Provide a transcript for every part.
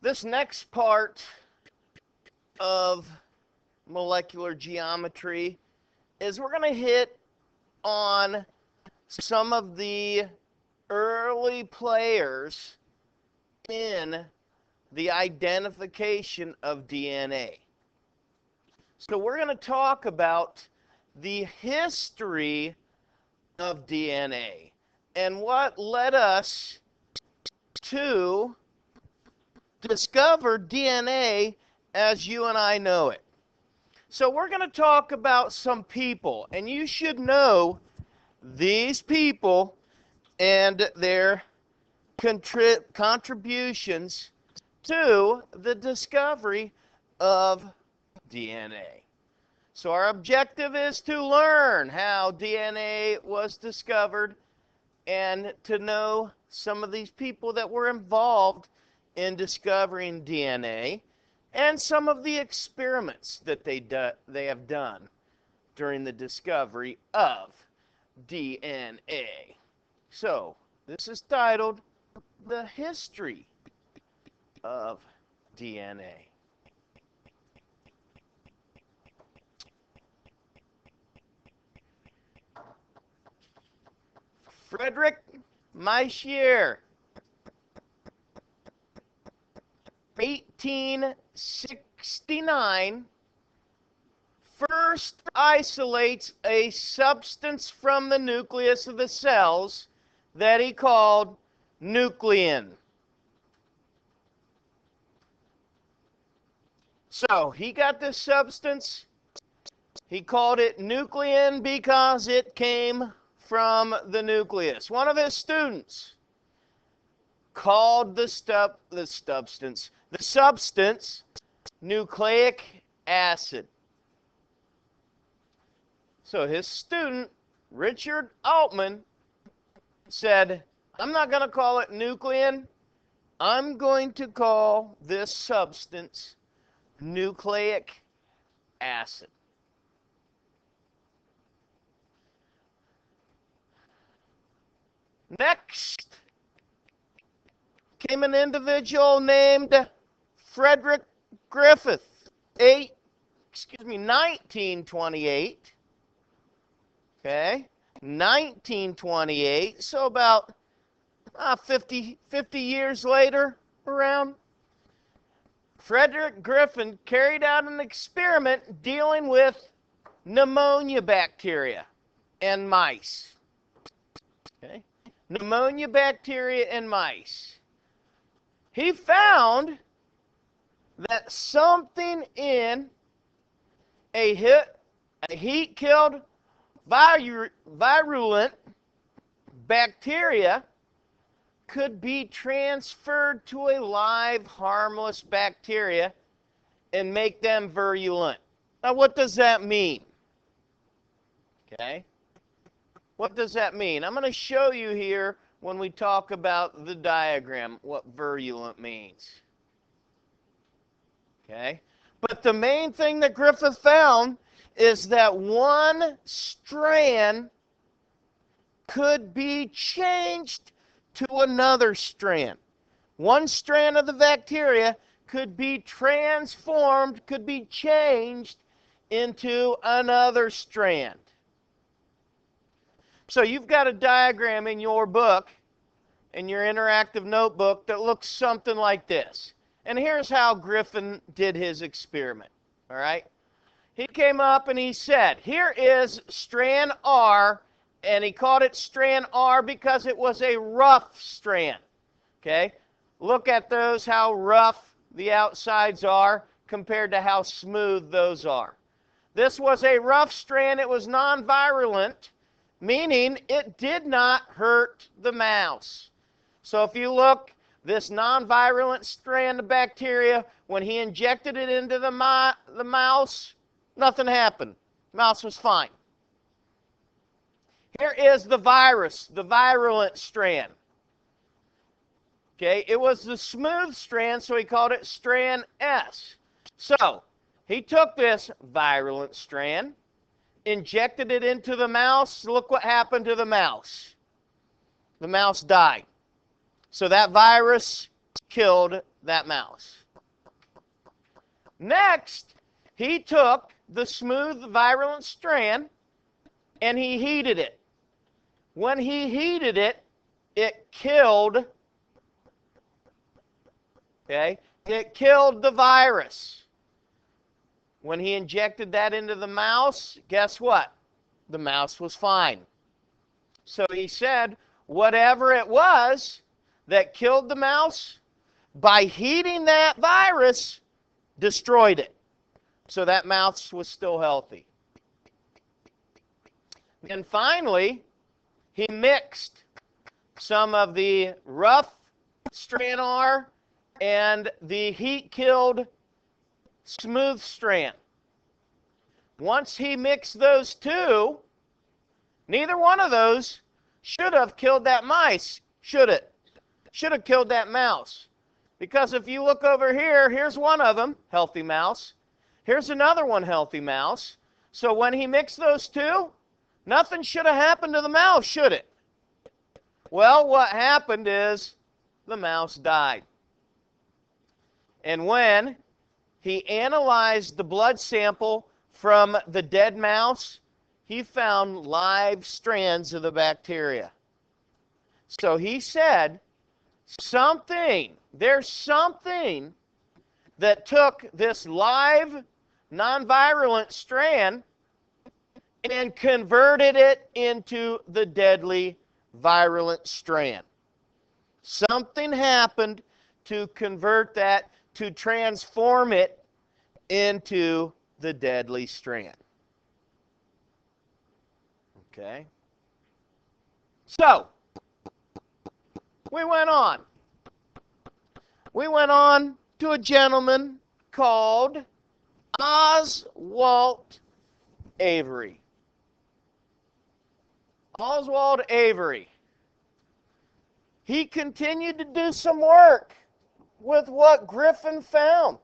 This next part of molecular geometry is we're going to hit on some of the early players in the identification of DNA. So we're going to talk about the history of DNA and what led us to discover DNA as you and I know it. So we're going to talk about some people, and you should know these people and their contributions to the discovery of DNA. So our objective is to learn how DNA was discovered and to know some of these people that were involved in discovering DNA and some of the experiments that they have done during the discovery of DNA. So this is titled The History of DNA. Frederick Michier, 1869, first isolates a substance from the nucleus of the cells that he called nuclein. So he got this substance, he called it nuclein because it came from the nucleus. One of his students called the substance nucleic acid. So his student, Richard Altman, said, I'm not going to call it nuclein. I'm going to call this substance nucleic acid. Next came an individual named Frederick Griffith, 1928. Okay, 1928. So about 50 years later, around, Frederick Griffith carried out an experiment dealing with pneumonia bacteria in mice. Okay, pneumonia bacteria in mice. He found that something in a heat-killed virulent bacteria could be transferred to a live, harmless bacteria and make them virulent. Now, what does that mean? Okay? What does that mean? I'm going to show you here when we talk about the diagram what virulent means. Okay? But the main thing that Griffith found is that one strand could be changed to another strand. One strand of the bacteria could be transformed, could be changed into another strand. So you've got a diagram in your book, in your interactive notebook, that looks something like this. And here's how Griffith did his experiment. All right? He came up and he said, here is strand R, and he called it strand R because it was a rough strand. Okay? Look at those, how rough the outsides are compared to how smooth those are. This was a rough strand. It was non-virulent, meaning it did not hurt the mouse. So if you look, this non-virulent strand of bacteria, when he injected it into the mouse, nothing happened. The mouse was fine. Here is the virus, the virulent strand. Okay, it was the smooth strand, so he called it strand S. So he took this virulent strand, injected it into the mouse. Look what happened to the mouse. The mouse died. So that virus killed that mouse. Next, he took the smooth virulent strand and he heated it. When he heated it, it killed, it killed the virus. When he injected that into the mouse, guess what? The mouse was fine. So he said, whatever it was that killed the mouse, by heating that virus, destroyed it. So that mouse was still healthy. And finally, he mixed some of the rough strand R and the heat-killed smooth strand. Once he mixed those two, neither one of those should have killed that mice, should it? Should have killed that mouse. Because if you look over here, here's one of them, healthy mouse. Here's another one, healthy mouse. So when he mixed those two, nothing should have happened to the mouse, should it? Well, what happened is the mouse died. And when he analyzed the blood sample from the dead mouse, he found live strands of the bacteria. So he said, there's something that took this live, non-virulent strand and converted it into the deadly virulent strand. Something happened to convert that, to transform it into the deadly strand. Okay? So, we went on. We went on to a gentleman called Oswalt Avery. Oswalt Avery. He continued to do some work with what Griffin found.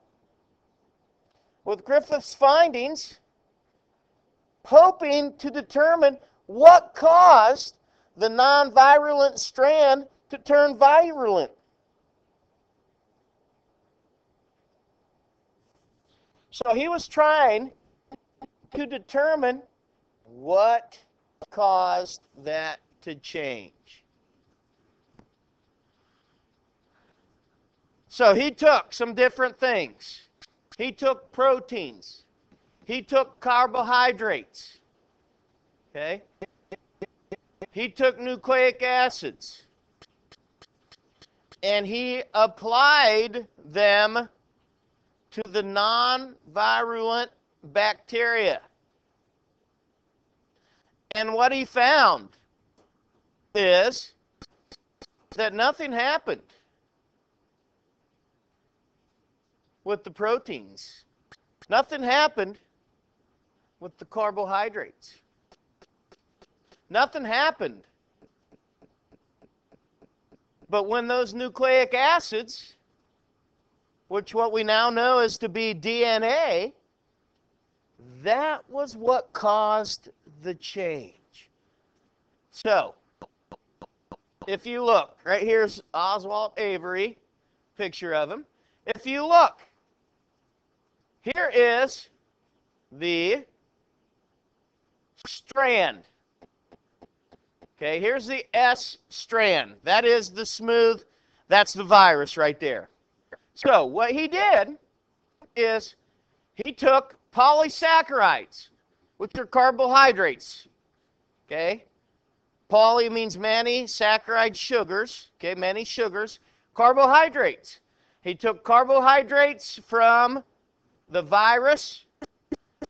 With Griffith's findings, hoping to determine what caused the non-virulent strand to turn virulent. So he was trying to determine what caused that to change. So he took some different things. He took proteins. He took carbohydrates. Okay? He took nucleic acids. And he applied them to the non-virulent bacteria. And what he found is that nothing happened with the proteins. Nothing happened with the carbohydrates. Nothing happened. But when those nucleic acids, which what we now know is to be DNA, that was what caused the change. So, if you look, right here's Oswalt Avery, picture of him. If you look, here is the strand. Okay, here's the S strand. That is the smooth, that's the virus right there. So what he did is he took polysaccharides, which are carbohydrates. Okay? Poly means many, saccharide sugars. Okay, many sugars. Carbohydrates. He took carbohydrates from the virus,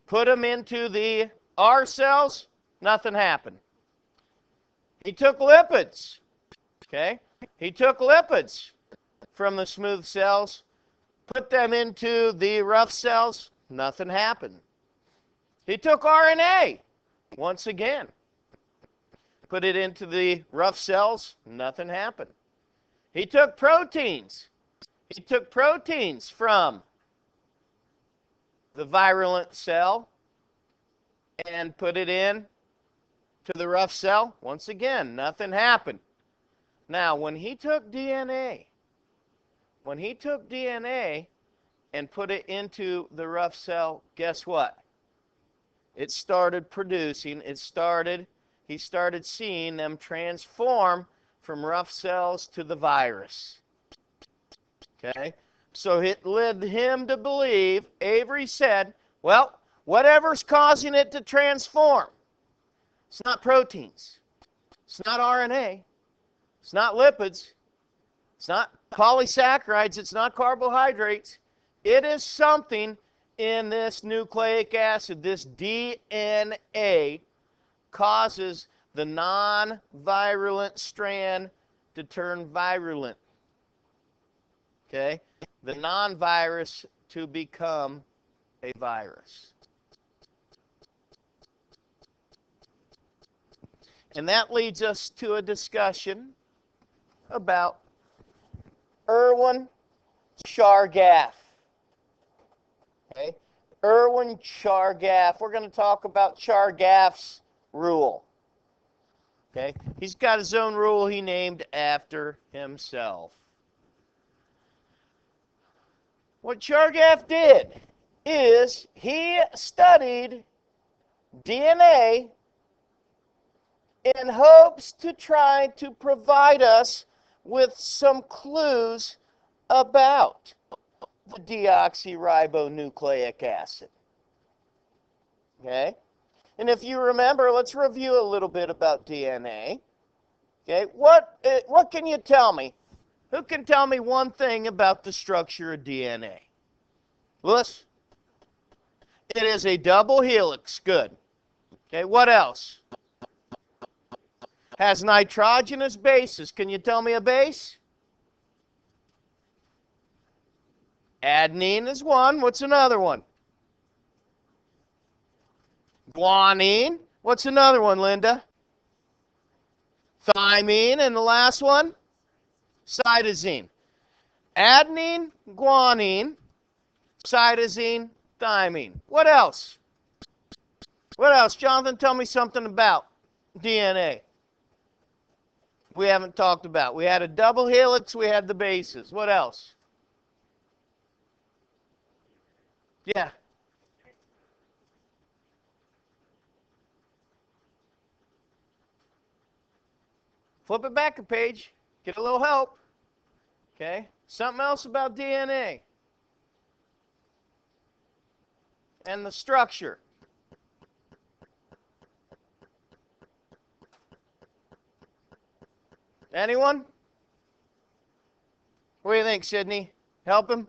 put them into the R cells, nothing happened. He took lipids. Okay? He took lipids from the smooth cells, put them into the rough cells, nothing happened. He took RNA, once again, put it into the rough cells, nothing happened. He took proteins. He took proteins from the virulent cell and put it in to the rough cell. Once again, nothing happened. Now, when he took DNA, When he took DNA and put it into the rough cell, guess what? It started producing, he started seeing them transform from rough cells to the virus. Okay? So it led him to believe, Avery said, well, whatever's causing it to transform, it's not proteins, it's not RNA, it's not lipids, it's not polysaccharides, it's not carbohydrates. It is something in this nucleic acid, this DNA, causes the non-virulent strand to turn virulent. Okay? The non-virus to become a virus. And that leads us to a discussion about Erwin Chargaff. Okay? Erwin Chargaff. We're going to talk about Chargaff's rule. Okay? He's got his own rule he named after himself. What Chargaff did is he studied DNA in hopes to try to provide us with some clues about the deoxyribonucleic acid. Okay? And if you remember, let's review a little bit about DNA. Okay? What can you tell me? Who can tell me one thing about the structure of DNA? Lewis? It is a double helix. Good. Okay, what else? Has nitrogenous bases. Can you tell me a base? Adenine is one. What's another one? Guanine. What's another one, Linda? Thymine. And the last one? Cytosine. Adenine, guanine, cytosine, thymine. What else? What else? Jonathan, tell me something about DNA. We haven't talked about. We had a double helix. We had the bases. What else? Yeah. Flip it back a page. Get a little help. Okay. Something else about DNA. And the structure. Anyone? What do you think, Sydney? Help him?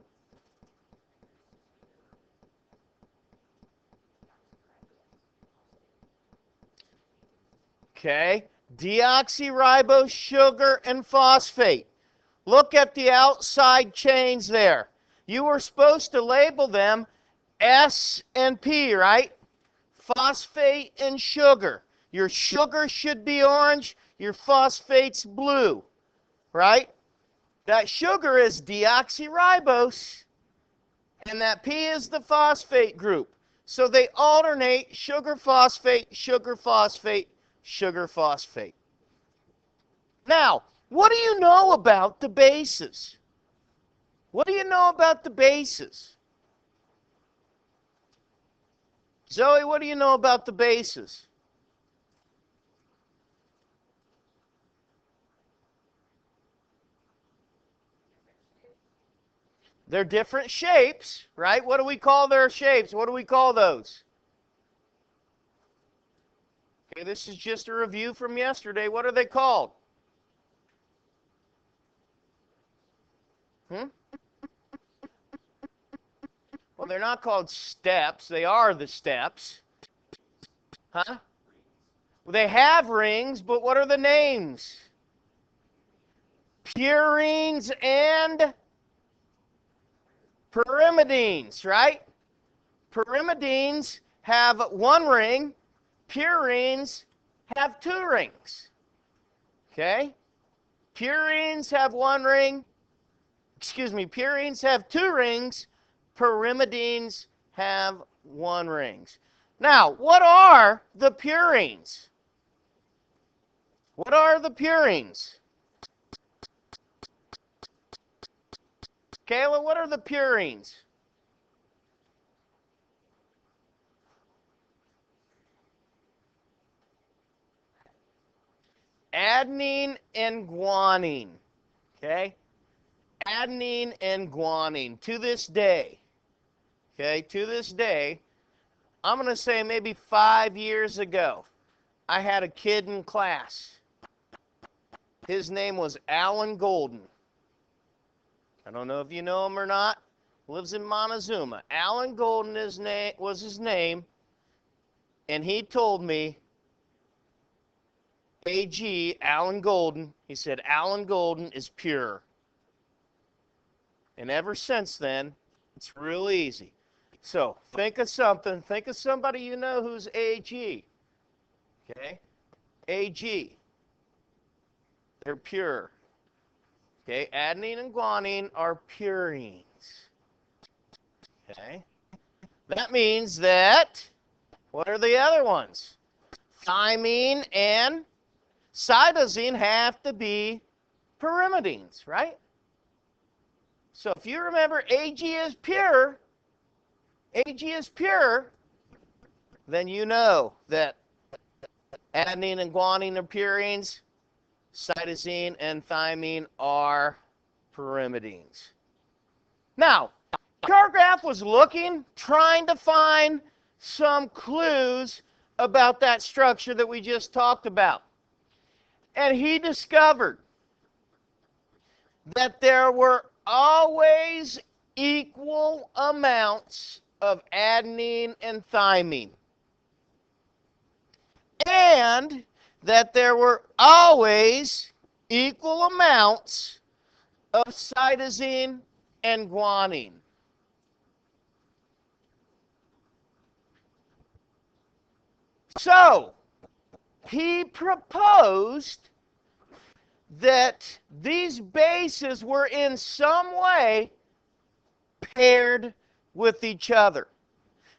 Okay. Deoxyribose, sugar, and phosphate. Look at the outside chains there. You were supposed to label them S and P, right? Phosphate and sugar. Your sugar should be orange. Your phosphate's blue, right? That sugar is deoxyribose, and that P is the phosphate group. So they alternate sugar, phosphate, sugar, phosphate, sugar, phosphate. Now, what do you know about the bases? What do you know about the bases? Zoe, what do you know about the bases? They're different shapes, right? What do we call their shapes? What do we call those? Okay, this is just a review from yesterday. What are they called? Well, they're not called steps. They are the steps. Huh? Well, they have rings, but what are the names? Purines and pyrimidines, right? Pyrimidines have one ring. Purines have two rings. Okay? Purines have one ring. Purines have two rings. Pyrimidines have one ring. Now, what are the purines? What are the purines? Kayla, what are the purines? Adenine and guanine. Okay? Adenine and guanine. To this day, okay, to this day, I'm going to say maybe 5 years ago, I had a kid in class. His name was Alan Golden. I don't know if you know him or not. Lives in Montezuma. Alan Golden was his name, and he told me, AG, Alan Golden, he said, Alan Golden is pure. And ever since then, it's real easy. So think of something. Think of somebody you know who's AG. Okay? AG. They're pure. Okay? Adenine and guanine are purines. Okay? That means that, what are the other ones? Thymine and cytosine have to be pyrimidines, right? So if you remember AG is pure, then you know that adenine and guanine are purines, cytosine and thymine are pyrimidines. Now, Chargaff was looking, trying to find some clues about that structure that we just talked about. And he discovered that there were always equal amounts of adenine and thymine. And that there were always equal amounts of cytosine and guanine. So, he proposed that these bases were in some way paired with each other.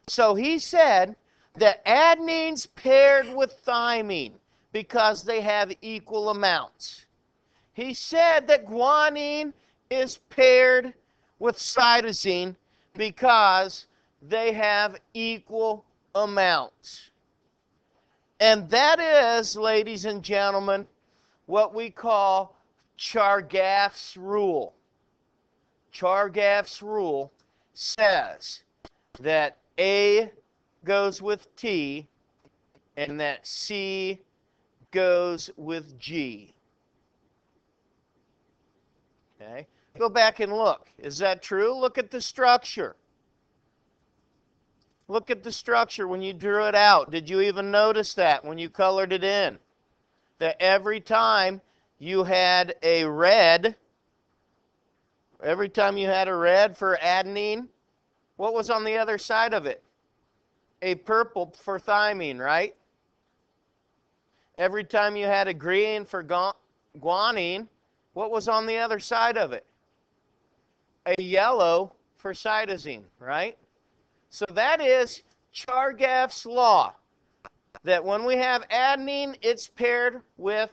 So he said that adenine's paired with thymine because they have equal amounts. He said that guanine is paired with cytosine because they have equal amounts. And that is, ladies and gentlemen, what we call Chargaff's rule. Chargaff's rule says that A goes with T and that C goes with G. Okay? Go back and look. Is that true? Look at the structure. Look at the structure when you drew it out. Did you even notice that when you colored it in? That every time you had a red, for adenine, what was on the other side of it? A purple for thymine, right? Every time you had a green for guanine, what was on the other side of it? A yellow for cytosine, right? So that is Chargaff's law, that when we have adenine, it's paired with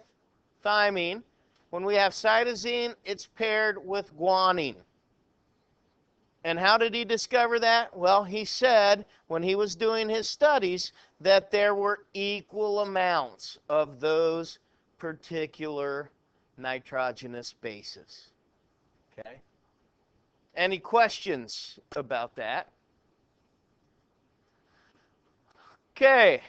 thymine. When we have cytosine, it's paired with guanine. And how did he discover that? Well, he said when he was doing his studies that there were equal amounts of those particular nitrogenous bases. Okay? Any questions about that? Okay.